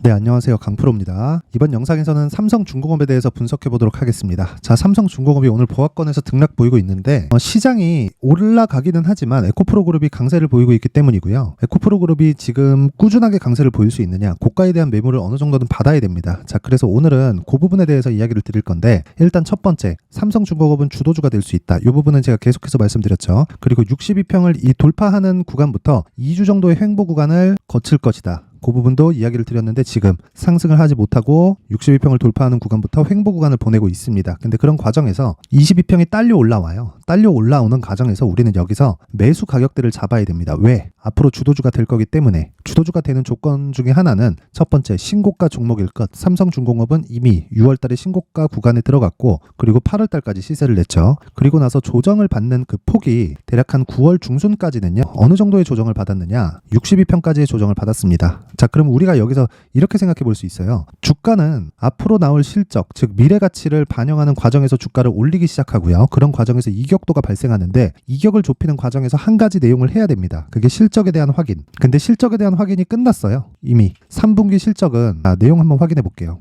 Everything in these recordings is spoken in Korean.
네, 안녕하세요. 강프로입니다. 이번 영상에서는 삼성중공업에 대해서 분석해 보도록 하겠습니다. 자, 삼성중공업이 오늘 보합권에서 등락 보이고 있는데 시장이 올라가기는 하지만 에코프로 그룹이 강세를 보이고 있기 때문이고요. 에코프로 그룹이 지금 꾸준하게 강세를 보일 수 있느냐, 고가에 대한 매물을 어느 정도는 받아야 됩니다. 자, 그래서 오늘은 그 부분에 대해서 이야기를 드릴 건데, 일단 첫 번째, 삼성중공업은 주도주가 될 수 있다. 이 부분은 제가 계속해서 말씀드렸죠. 그리고 62평을 돌파하는 구간부터 2주 정도의 횡보 구간을 거칠 것이다. 그 부분도 이야기를 드렸는데 지금 상승을 하지 못하고 62평을 돌파하는 구간부터 횡보 구간을 보내고 있습니다. 근데 그런 과정에서 22평이 딸려 올라와요. 딸려 올라오는 과정에서 우리는 여기서 매수 가격대를 잡아야 됩니다. 왜? 앞으로 주도주가 될 거기 때문에. 주도주가 되는 조건 중에 하나는 첫 번째, 신고가 종목일 것. 삼성중공업은 이미 6월 달에 신고가 구간에 들어갔고, 그리고 8월 달까지 시세를 냈죠. 그리고 나서 조정을 받는 그 폭이 대략 한 9월 중순까지는요, 어느 정도의 조정을 받았느냐, 62평까지의 조정을 받았습니다. 자, 그럼 우리가 여기서 이렇게 생각해 볼 수 있어요. 주가는 앞으로 나올 실적, 즉 미래 가치를 반영하는 과정에서 주가를 올리기 시작하고요. 그런 과정에서 이격도가 발생하는데, 이격을 좁히는 과정에서 한 가지 내용을 해야 됩니다. 그게 실적에 대한 확인. 근데 실적에 대한 확인이 끝났어요. 이미 3분기 실적은 내용 한번 확인해 볼게요.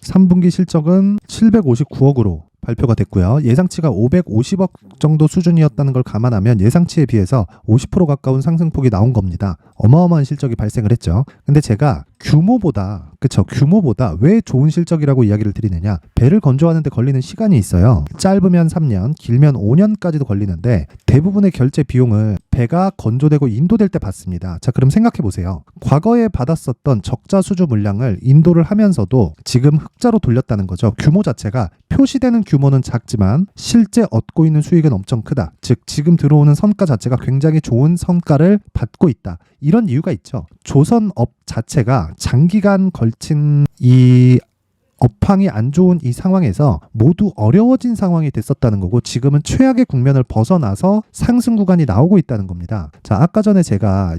3분기 실적은 759억으로 발표가 됐고요. 예상치가 550억 정도 수준이었다는 걸 감안하면 예상치에 비해서 50% 가까운 상승폭이 나온 겁니다. 어마어마한 실적이 발생을 했죠. 근데 제가 규모보다 왜 좋은 실적이라고 이야기를 드리느냐, 배를 건조하는 데 걸리는 시간이 있어요. 짧으면 3년, 길면 5년까지도 걸리는데 대부분의 결제 비용을 배가 건조되고 인도될 때 받습니다. 자, 그럼 생각해 보세요. 과거에 받았었던 적자 수주 물량을 인도를 하면서도 지금 흑자로 돌렸다는 거죠. 규모 자체가 표시되는 규모는 작지만 실제 얻고 있는 수익은 엄청 크다. 즉 지금 들어오는 성과 자체가 굉장히 좋은 성과를 받고 있다. 이런 이유가 있죠. 조선업 자체가 장기간 걸친 이 업황이 안 좋은 이 상황에서 모두 어려워진 상황이 됐었다는 거고, 지금은 최악의 국면을 벗어나서 상승 구간이 나오고 있다는 겁니다. 자, 아까 전에 제가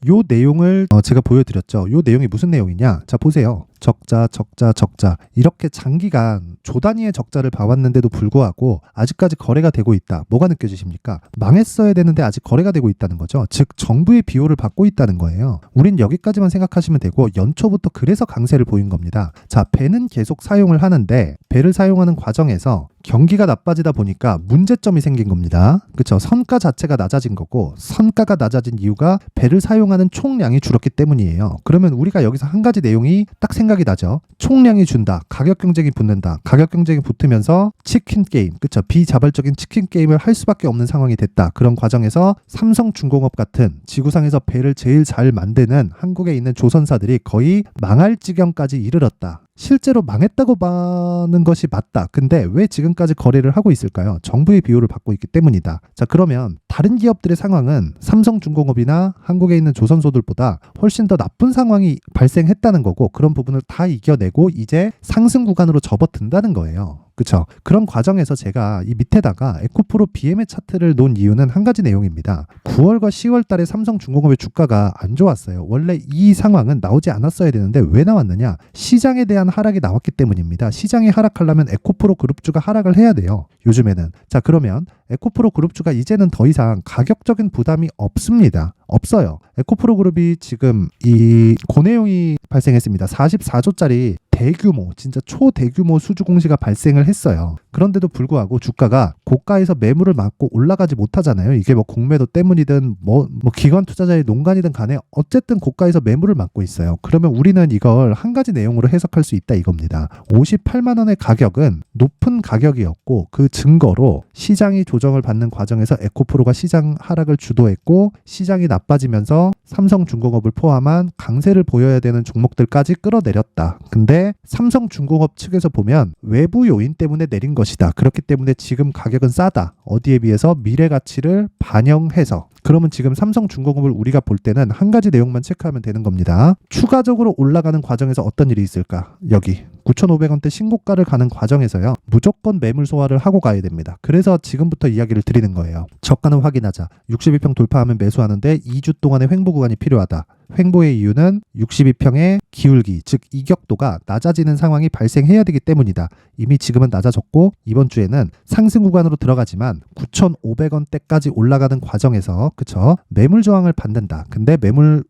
요 내용을 제가 보여드렸죠. 요 내용이 무슨 내용이냐? 자, 보세요. 적자 이렇게 장기간 조 단위의 적자를 봐왔는데도 불구하고 아직까지 거래가 되고 있다. 뭐가 느껴지십니까? 망했어야 되는데 아직 거래가 되고 있다는 거죠. 즉 정부의 비호를 받고 있다는 거예요. 우린 여기까지만 생각하시면 되고, 연초부터 그래서 강세를 보인 겁니다. 자, 배는 계속 사용을 하는데 배를 사용하는 과정에서 경기가 나빠지다 보니까 문제점이 생긴 겁니다. 그렇죠? 선가 자체가 낮아진 거고, 선가가 낮아진 이유가 배를 사용하는 총량이 줄었기 때문이에요. 그러면 우리가 여기서 한 가지 내용이 딱 생각이 나죠. 총량이 준다. 가격 경쟁이 붙는다. 가격 경쟁이 붙으면서 치킨 게임, 그렇죠? 비자발적인 치킨 게임을 할 수밖에 없는 상황이 됐다. 그런 과정에서 삼성중공업 같은 지구상에서 배를 제일 잘 만드는 한국에 있는 조선사들이 거의 망할 지경까지 이르렀다. 실제로 망했다고 봐는 것이 맞다. 근데 왜 지금까지 거래를 하고 있을까요? 정부의 비호를 받고 있기 때문이다. 자, 그러면 다른 기업들의 상황은 삼성중공업이나 한국에 있는 조선소들보다 훨씬 더 나쁜 상황이 발생했다는 거고, 그런 부분을 다 이겨내고 이제 상승 구간으로 접어든다는 거예요. 그렇죠? 그런 과정에서 제가 이 밑에다가 에코프로 BM의 차트를 놓은 이유는 한 가지 내용입니다. 9월과 10월 달에 삼성중공업의 주가가 안 좋았어요. 원래 이 상황은 나오지 않았어야 되는데 왜 나왔느냐? 시장에 대한 하락이 나왔기 때문입니다. 시장이 하락하려면 에코프로 그룹주가 하락을 해야 돼요. 요즘에는. 자, 그러면 에코프로 그룹주가 이제는 더 이상 가격적인 부담이 없습니다. 없어요. 에코프로 그룹이 지금 이 고내용이 발생했습니다. 44조짜리 대규모, 진짜 초대규모 수주 공시가 발생을 했어요. 그런데도 불구하고 주가가 고가에서 매물을 맞고 올라가지 못하잖아요. 이게 뭐 공매도 때문이든 뭐 기관 투자자의 농간이든 간에 어쨌든 고가에서 매물을 맞고 있어요. 그러면 우리는 이걸 한 가지 내용으로 해석할 수 있다 이겁니다. 58만 원의 가격은 높은 가격이었고, 그 증거로 시장이 조정을 받는 과정에서 에코프로가 시장 하락을 주도했고, 시장이 나빠지면서 삼성중공업을 포함한 강세를 보여야 되는 종목들까지 끌어내렸다. 근데 삼성중공업 측에서 보면 외부 요인 때문에 내린 것이다. 그렇기 때문에 지금 가격은 싸다. 어디에 비해서 미래 가치를 반영해서. 그러면 지금 삼성중공업을 우리가 볼 때는 한 가지 내용만 체크하면 되는 겁니다. 추가적으로 올라가는 과정에서 어떤 일이 있을까? 여기 9,500원대 신고가를 가는 과정에서요, 무조건 매물 소화를 하고 가야 됩니다. 그래서 지금부터 이야기를 드리는 거예요. 저가는 확인하자. 62평 돌파하면 매수하는데 2주 동안의 횡보 구간이 필요하다. 횡보의 이유는 62평의 기울기, 즉 이격도가 낮아지는 상황이 발생해야 되기 때문이다. 이미 지금은 낮아졌고 이번 주에는 상승 구간으로 들어가지만 9,500원대까지 올라가는 과정에서, 그쵸, 매물 저항을 받는다. 근데 매물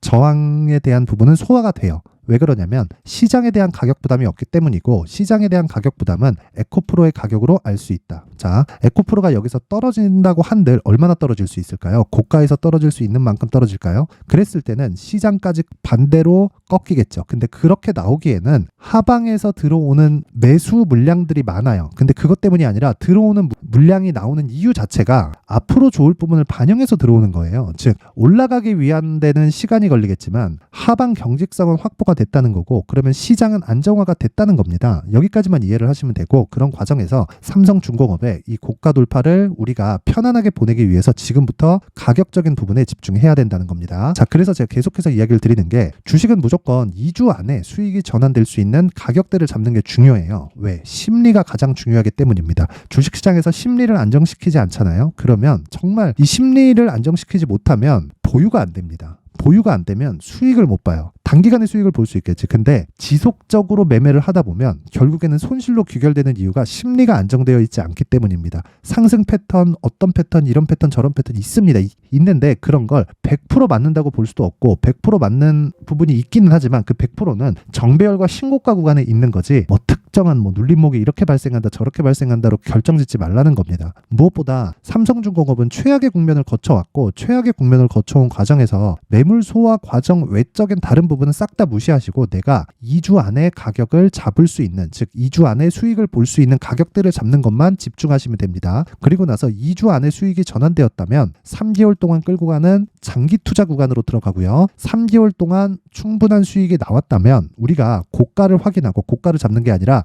저항에 대한 부분은 소화가 돼요. 왜 그러냐면 시장에 대한 가격 부담이 없기 때문이고, 시장에 대한 가격 부담은 에코프로의 가격으로 알 수 있다. 자, 에코프로가 여기서 떨어진다고 한들 얼마나 떨어질 수 있을까요? 고가에서 떨어질 수 있는 만큼 떨어질까요? 그랬을 때는 시장까지 반대로 꺾이겠죠. 근데 그렇게 나오기에는 하방에서 들어오는 매수 물량들이 많아요. 근데 그것 때문이 아니라 들어오는 물량이 나오는 이유 자체가 앞으로 좋을 부분을 반영해서 들어오는 거예요. 즉 올라가기 위한 데는 시간이 걸리겠지만 하방 경직성은 확보가 됐다는 거고, 그러면 시장은 안정화가 됐다는 겁니다. 여기까지만 이해를 하시면 되고, 그런 과정에서 삼성중공업의 이 고가 돌파를 우리가 편안하게 보내기 위해서 지금부터 가격적인 부분에 집중해야 된다는 겁니다. 자, 그래서 제가 계속해서 이야기를 드리는 게, 주식은 무조건 2주 안에 수익이 전환될 수 있는 가격대를 잡는 게 중요해요. 왜? 심리가 가장 중요하기 때문입니다. 주식시장에서 심리를 안정시키지 않잖아요. 그러면 정말 이 심리를 안정시키지 못하면 보유가 안 됩니다. 보유가 안 되면 수익을 못 봐요. 단기간에 수익을 볼 수 있겠지. 근데 지속적으로 매매를 하다 보면 결국에는 손실로 귀결되는 이유가 심리가 안정되어 있지 않기 때문입니다. 상승 패턴, 어떤 패턴, 이런 패턴, 저런 패턴 있습니다. 있는데 그런 걸 100% 맞는다고 볼 수도 없고, 100% 맞는 부분이 있기는 하지만 그 100%는 정배열과 신고가 구간에 있는 거지, 특정한 눌림목이 이렇게 발생한다, 저렇게 발생한다로 결정짓지 말라는 겁니다. 무엇보다 삼성중공업은 최악의 국면을 거쳐왔고, 최악의 국면을 거쳐온 과정에서 매물 소화 과정 외적인 다른 부분은 싹 다 무시하시고, 내가 2주 안에 가격을 잡을 수 있는, 즉 2주 안에 수익을 볼 수 있는 가격대를 잡는 것만 집중하시면 됩니다. 그리고 나서 2주 안에 수익이 전환되었다면 3개월 동안 끌고 가는 장기 투자 구간으로 들어가고요. 3개월 동안 충분한 수익이 나왔다면 우리가 고가를 확인하고, 고가를 잡는 게 아니라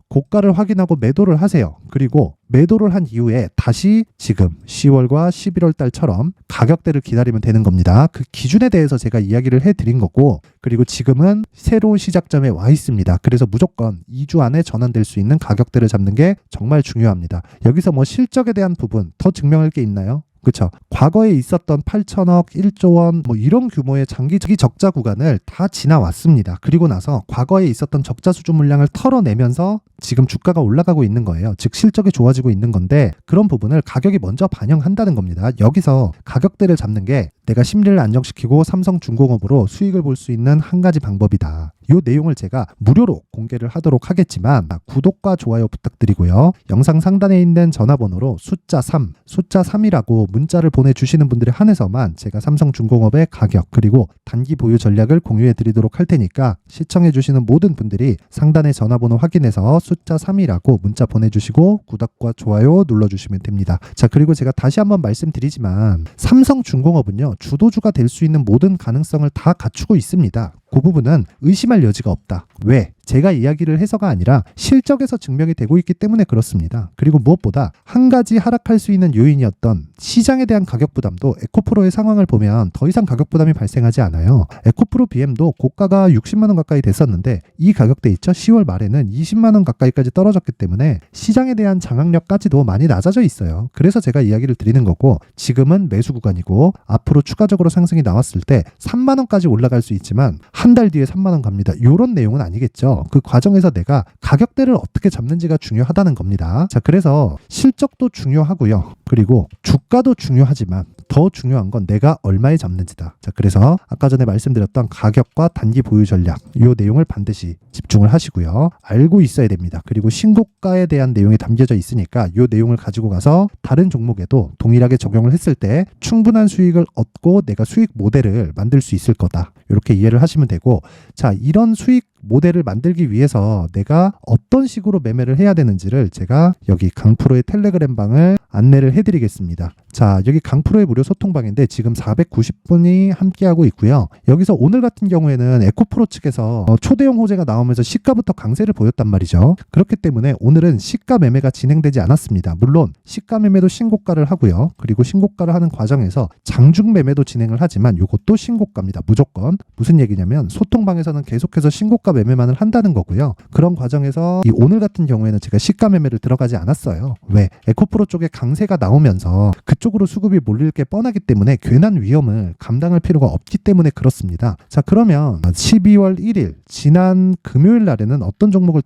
고가를 확인하고 매도를 하세요. 그리고 매도를 한 이후에 다시 지금 10월과 11월 달처럼 가격대를 기다리면 되는 겁니다. 그 기준에 대해서 제가 이야기를 해드린 거고, 그리고 지금은 새로운 시작점에 와 있습니다. 그래서 무조건 2주 안에 전환될 수 있는 가격대를 잡는 게 정말 중요합니다. 여기서 실적에 대한 부분 더 증명할 게 있나요? 그렇죠. 과거에 있었던 8천억, 1조 원 이런 규모의 장기적인 적자 구간을 다 지나왔습니다. 그리고 나서 과거에 있었던 적자 수준 물량을 털어내면서 지금 주가가 올라가고 있는 거예요. 즉 실적이 좋아지고 있는 건데, 그런 부분을 가격이 먼저 반영한다는 겁니다. 여기서 가격대를 잡는 게 내가 심리를 안정시키고 삼성중공업으로 수익을 볼 수 있는 한 가지 방법이다. 이 내용을 제가 무료로 공개를 하도록 하겠지만 구독과 좋아요 부탁드리고요. 영상 상단에 있는 전화번호로 숫자 3이라고 문자를 보내주시는 분들에 한해서만 제가 삼성중공업의 가격 그리고 단기 보유 전략을 공유해 드리도록 할 테니까, 시청해 주시는 모든 분들이 상단의 전화번호 확인해서 숫자 3이라고 문자 보내주시고 구독과 좋아요 눌러주시면 됩니다. 자, 그리고 제가 다시 한번 말씀드리지만 삼성중공업은요, 주도주가 될 수 있는 모든 가능성을 다 갖추고 있습니다. 그 부분은 의심할 여지가 없다. 왜? 제가 이야기를 해서가 아니라 실적에서 증명이 되고 있기 때문에 그렇습니다. 그리고 무엇보다 한 가지 하락할 수 있는 요인이었던 시장에 대한 가격 부담도 에코프로의 상황을 보면 더 이상 가격 부담이 발생하지 않아요. 에코프로 BM도 고가가 60만 원 가까이 됐었는데 이 가격대 있죠? 10월 말에는 20만 원 가까이까지 떨어졌기 때문에 시장에 대한 장악력까지도 많이 낮아져 있어요. 그래서 제가 이야기를 드리는 거고, 지금은 매수 구간이고 앞으로 추가적으로 상승이 나왔을 때 3만 원까지 올라갈 수 있지만 한 달 뒤에 3만 원 갑니다. 이런 내용은 아니겠죠. 그 과정에서 내가 가격대를 어떻게 잡는지가 중요하다는 겁니다. 자, 그래서 실적도 중요하고요. 그리고 주가도 중요하지만 더 중요한 건 내가 얼마에 잡는지다. 자, 그래서 아까 전에 말씀드렸던 가격과 단기 보유 전략, 이 내용을 반드시 집중을 하시고요. 알고 있어야 됩니다. 그리고 신고가에 대한 내용이 담겨져 있으니까 이 내용을 가지고 가서 다른 종목에도 동일하게 적용을 했을 때 충분한 수익을 얻고 내가 수익 모델을 만들 수 있을 거다. 이렇게 이해를 하시면 되고, 자, 이런 수익 모델을 만들기 위해서 내가 어떤 식으로 매매를 해야 되는지를 제가 여기 강프로의 텔레그램 방을 안내를 해드리겠습니다. 자, 여기 강프로의 무료 소통방인데 지금 490분이 함께하고 있고요. 여기서 오늘 같은 경우에는 에코프로 측에서 초대형 호재가 나오면서 시가부터 강세를 보였단 말이죠. 그렇기 때문에 오늘은 시가 매매가 진행되지 않았습니다. 물론 시가 매매도 신고가를 하고요. 그리고 신고가를 하는 과정에서 장중 매매도 진행을 하지만 이것도 신고가입니다. 무조건. 무슨 얘기냐면 소통방에서는 계속해서 신고가 매매만을 한다는 거고요. 그런 과정에서 이 오늘 같은 경우에는 제가 시가 매매를 들어가지 않았어요. 왜? 에코프로 쪽에 강세가 나오면서 그쪽으로 수급이 몰릴 게 뻔하기 때문에 괜한 위험을 감당할 필요가 없기 때문에 그렇습니다. 자, 그러면 12월 1일 지난 금요일 날에는 어떤 종목을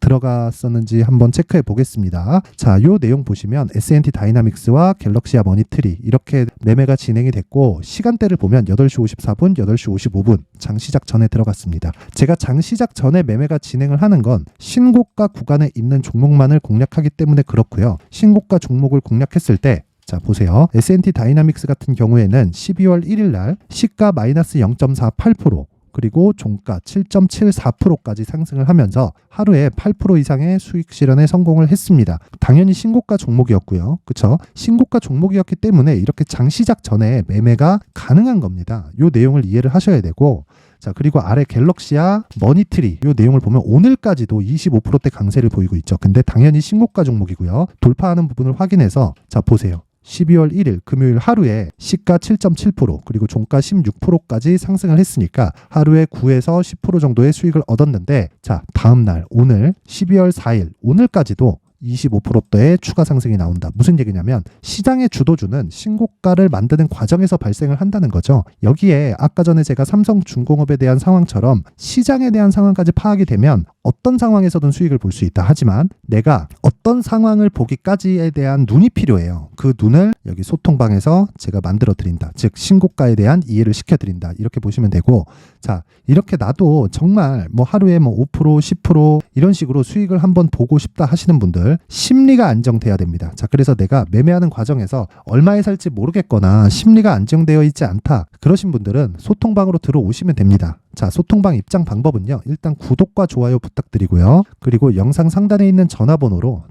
들어갔었는지 한번 체크해 보겠습니다. 자, 요 내용 보시면 S&T 다이나믹스와 갤럭시아 머니트리 이렇게 매매가 진행이 됐고, 시간대를 보면 8시 54분, 8시 55분 장 시작 전에 들어갔습니다. 제가 장 시작 전에 매매가 진행을 하는 건 신고가 구간에 있는 종목만을 공략하기 때문에 그렇고요. 신고가 종목을 공략했을 때, 자 보세요. S&T 다이나믹스 같은 경우에는 12월 1일 날 시가 마이너스 0.48%, 그리고 종가 7.74%까지 상승을 하면서 하루에 8% 이상의 수익 실현에 성공을 했습니다. 당연히 신고가 종목이었고요. 그쵸? 신고가 종목이었기 때문에 이렇게 장 시작 전에 매매가 가능한 겁니다. 이 내용을 이해를 하셔야 되고, 자, 그리고 아래 갤럭시아 머니트리 이 내용을 보면 오늘까지도 25%대 강세를 보이고 있죠. 근데 당연히 신고가 종목이고요. 돌파하는 부분을 확인해서, 자 보세요. 12월 1일 금요일 하루에 시가 7.7% 그리고 종가 16%까지 상승을 했으니까 하루에 9에서 10% 정도의 수익을 얻었는데, 자 다음날 오늘 12월 4일 오늘까지도 25%대의 추가 상승이 나온다. 무슨 얘기냐면 시장의 주도주는 신고가를 만드는 과정에서 발생을 한다는 거죠. 여기에 아까 전에 제가 삼성중공업에 대한 상황처럼 시장에 대한 상황까지 파악이 되면 어떤 상황에서든 수익을 볼 수 있다. 하지만 내가 어떤 상황을 보기까지에 대한 눈이 필요해요. 그 눈을 여기 소통방에서 제가 만들어 드린다. 즉 신고가에 대한 이해를 시켜 드린다. 이렇게 보시면 되고, 자 이렇게 나도 정말 뭐 하루에 뭐 5%, 10% 이런 식으로 수익을 한번 보고 싶다 하시는 분들, 심리가 안정돼야 됩니다. 자 그래서 내가 매매하는 과정에서 얼마에 살지 모르겠거나 심리가 안정되어 있지 않다, 그러신 분들은 소통방으로 들어오시면 됩니다. 자, 소통방 입장 방법은요, 일단 구독과 좋아요 부탁드리고요. 그리고 영상 상단에 있는 전화번호로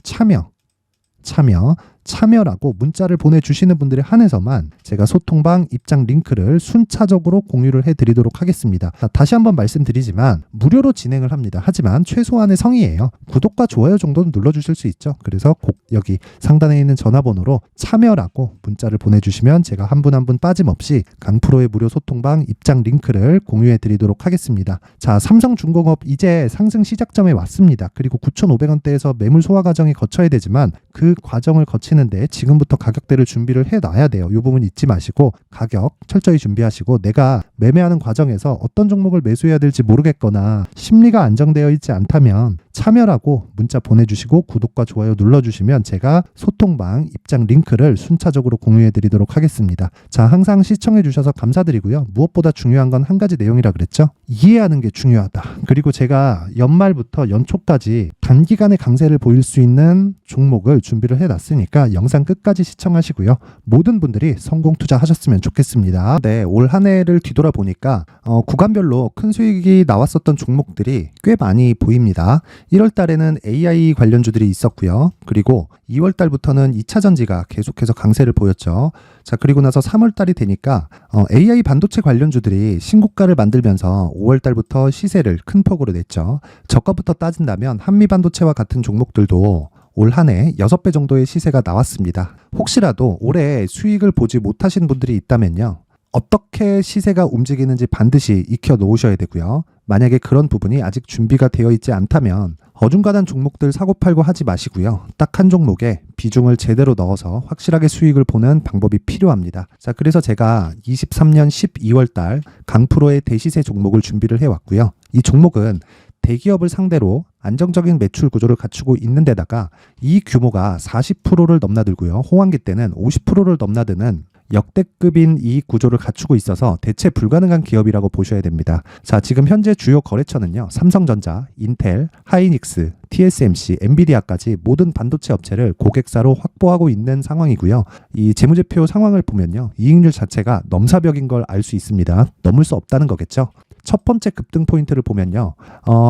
참여라고 문자를 보내주시는 분들에 한해서만 제가 소통방 입장 링크를 순차적으로 공유를 해드리도록 하겠습니다. 자, 다시 한번 말씀드리지만 무료로 진행을 합니다. 하지만 최소한의 성의예요. 구독과 좋아요 정도는 눌러주실 수 있죠. 그래서 여기 상단에 있는 전화번호로 참여라고 문자를 보내주시면 제가 한 분 한 분 빠짐없이 강프로의 무료 소통방 입장 링크를 공유해드리도록 하겠습니다. 자, 삼성중공업 이제 상승 시작점에 왔습니다. 그리고 9,500원대에서 매물 소화 과정이 거쳐야 되지만 그 과정을 거치는데 지금부터 가격대를 준비를 해놔야 돼요. 이 부분 잊지 마시고 가격 철저히 준비하시고, 내가 매매하는 과정에서 어떤 종목을 매수해야 될지 모르겠거나 심리가 안정되어 있지 않다면 참여라고 문자 보내주시고 구독과 좋아요 눌러주시면 제가 소통방 입장 링크를 순차적으로 공유해드리도록 하겠습니다. 자, 항상 시청해주셔서 감사드리고요. 무엇보다 중요한 건 한 가지 내용이라 그랬죠. 이해하는 게 중요하다. 그리고 제가 연말부터 연초까지 단기간에 강세를 보일 수 있는 종목을 준비를 해놨으니까 영상 끝까지 시청하시고요. 모든 분들이 성공 투자하셨으면 좋겠습니다. 네, 올 한 해를 뒤돌아보니까 구간별로 큰 수익이 나왔었던 종목들이 꽤 많이 보입니다. 1월 달에는 AI 관련주들이 있었고요. 그리고 2월 달부터는 2차 전지가 계속해서 강세를 보였죠. 자, 그리고 나서 3월 달이 되니까 AI 반도체 관련주들이 신고가를 만들면서 5월 달부터 시세를 큰 폭으로 냈죠. 저가부터 따진다면 한미반도체와 같은 종목들도 올 한 해 6배 정도의 시세가 나왔습니다. 혹시라도 올해 수익을 보지 못하신 분들이 있다면요, 어떻게 시세가 움직이는지 반드시 익혀 놓으셔야 되고요. 만약에 그런 부분이 아직 준비가 되어 있지 않다면 어중간한 종목들 사고팔고 하지 마시고요. 딱 한 종목에 비중을 제대로 넣어서 확실하게 수익을 보는 방법이 필요합니다. 자, 그래서 제가 23년 12월 달 강프로의 대시세 종목을 준비를 해왔고요. 이 종목은 대기업을 상대로 안정적인 매출 구조를 갖추고 있는 데다가 이 규모가 40%를 넘나들고요. 호황기 때는 50%를 넘나드는 역대급인 이익 구조를 갖추고 있어서 대체 불가능한 기업이라고 보셔야 됩니다. 자, 지금 현재 주요 거래처는요, 삼성전자, 인텔, 하이닉스, TSMC, 엔비디아까지 모든 반도체 업체를 고객사로 확보하고 있는 상황이고요. 이 재무제표 상황을 보면요, 이익률 자체가 넘사벽인 걸 알 수 있습니다. 넘을 수 없다는 거겠죠. 첫 번째 급등 포인트를 보면요,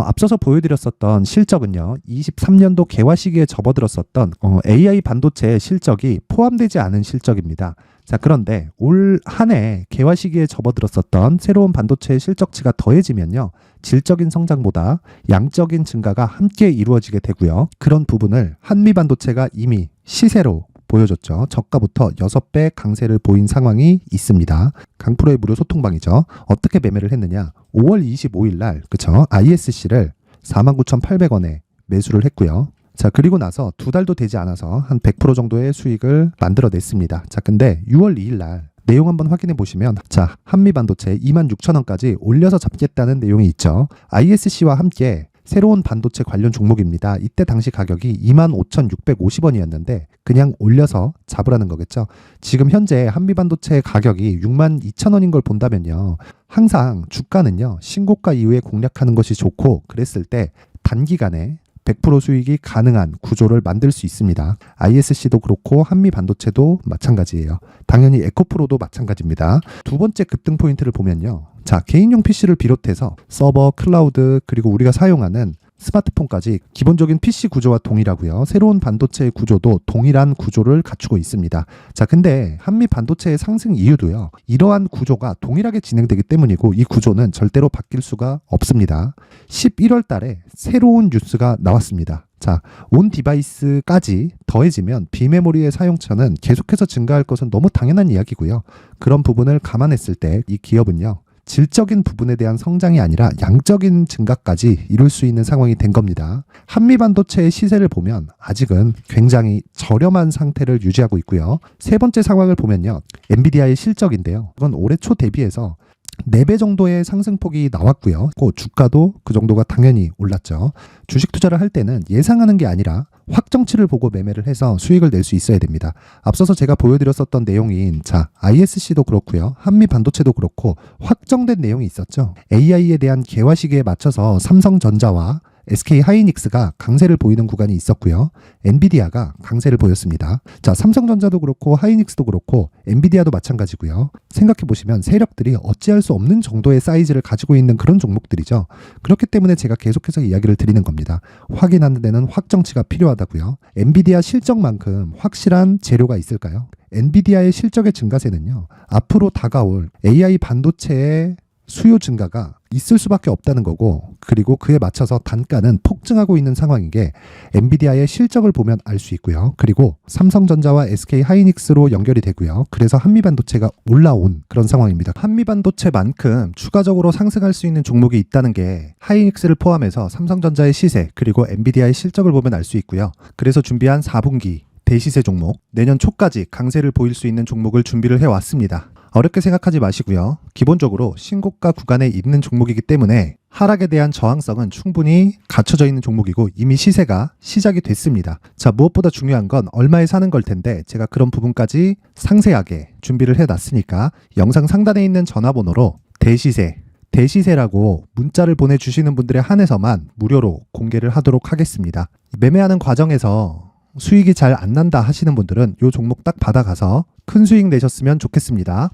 앞서서 보여드렸었던 실적은요, 23년도 개화 시기에 접어들었었던 AI 반도체의 실적이 포함되지 않은 실적입니다. 자, 그런데 올 한 해 개화 시기에 접어들었었던 새로운 반도체의 실적치가 더해지면요, 질적인 성장보다 양적인 증가가 함께 이루어지게 되고요. 그런 부분을 한미반도체가 이미 시세로 보여줬죠. 저가부터 6배 강세를 보인 상황이 있습니다. 강프로의 무료 소통방이죠. 어떻게 매매를 했느냐? 5월 25일 날 그쵸? ISC를 49,800원에 매수를 했고요. 자, 그리고 나서 2달도 되지 않아서 한 100% 정도의 수익을 만들어냈습니다. 자, 근데 6월 2일 날 내용 한번 확인해 보시면, 자, 한미반도체 26,000원까지 올려서 잡겠다는 내용이 있죠. ISC와 함께 새로운 반도체 관련 종목입니다. 이때 당시 가격이 25,650원이었는데 그냥 올려서 잡으라는 거겠죠. 지금 현재 한미반도체 가격이 62,000원인 걸 본다면요. 항상 주가는요. 신고가 이후에 공략하는 것이 좋고, 그랬을 때 단기간에 100% 수익이 가능한 구조를 만들 수 있습니다. ISC도 그렇고 한미반도체도 마찬가지예요. 당연히 에코프로도 마찬가지입니다. 두 번째 급등 포인트를 보면요. 자, 개인용 PC를 비롯해서 서버, 클라우드, 그리고 우리가 사용하는 스마트폰까지 기본적인 PC 구조와 동일하고요. 새로운 반도체의 구조도 동일한 구조를 갖추고 있습니다. 자, 근데 한미 반도체의 상승 이유도요. 이러한 구조가 동일하게 진행되기 때문이고 이 구조는 절대로 바뀔 수가 없습니다. 11월 달에 새로운 뉴스가 나왔습니다. 자, 온 디바이스까지 더해지면 비메모리의 사용처는 계속해서 증가할 것은 너무 당연한 이야기고요. 그런 부분을 감안했을 때 이 기업은요. 질적인 부분에 대한 성장이 아니라 양적인 증가까지 이룰 수 있는 상황이 된 겁니다. 한미반도체의 시세를 보면 아직은 굉장히 저렴한 상태를 유지하고 있고요. 세 번째 상황을 보면요. 엔비디아의 실적인데요. 이건 올해 초 대비해서 4배 정도의 상승폭이 나왔고요. 주가도 그 정도가 당연히 올랐죠. 주식 투자를 할 때는 예상하는 게 아니라 확정치를 보고 매매를 해서 수익을 낼 수 있어야 됩니다. 앞서서 제가 보여드렸었던 내용인 자, ISC도 그렇고요. 한미반도체도 그렇고 확정된 내용이 있었죠. AI에 대한 개화 시기에 맞춰서 삼성전자와 SK 하이닉스가 강세를 보이는 구간이 있었고요. 엔비디아가 강세를 보였습니다. 자, 삼성전자도 그렇고 하이닉스도 그렇고 엔비디아도 마찬가지고요. 생각해 보시면 세력들이 어찌할 수 없는 정도의 사이즈를 가지고 있는 그런 종목들이죠. 그렇기 때문에 제가 계속해서 이야기를 드리는 겁니다. 확인하는 데는 확정치가 필요하다고요. 엔비디아 실적만큼 확실한 재료가 있을까요? 엔비디아의 실적의 증가세는요. 앞으로 다가올 AI 반도체의 수요 증가가 있을 수밖에 없다는 거고, 그리고 그에 맞춰서 단가는 폭증하고 있는 상황인 게 엔비디아의 실적을 보면 알 수 있고요. 그리고 삼성전자와 SK 하이닉스로 연결이 되고요. 그래서 한미반도체가 올라온 그런 상황입니다. 한미반도체만큼 추가적으로 상승할 수 있는 종목이 있다는 게 하이닉스를 포함해서 삼성전자의 시세 그리고 엔비디아의 실적을 보면 알 수 있고요. 그래서 준비한 4분기 대시세 종목, 내년 초까지 강세를 보일 수 있는 종목을 준비를 해왔습니다. 어렵게 생각하지 마시고요. 기본적으로 신고가 구간에 있는 종목이기 때문에 하락에 대한 저항성은 충분히 갖춰져 있는 종목이고 이미 시세가 시작이 됐습니다. 자, 무엇보다 중요한 건 얼마에 사는 걸 텐데 제가 그런 부분까지 상세하게 준비를 해놨으니까 영상 상단에 있는 전화번호로 대시세라고 문자를 보내주시는 분들에 한해서만 무료로 공개를 하도록 하겠습니다. 매매하는 과정에서 수익이 잘 안 난다 하시는 분들은 이 종목 딱 받아가서 큰 수익 내셨으면 좋겠습니다.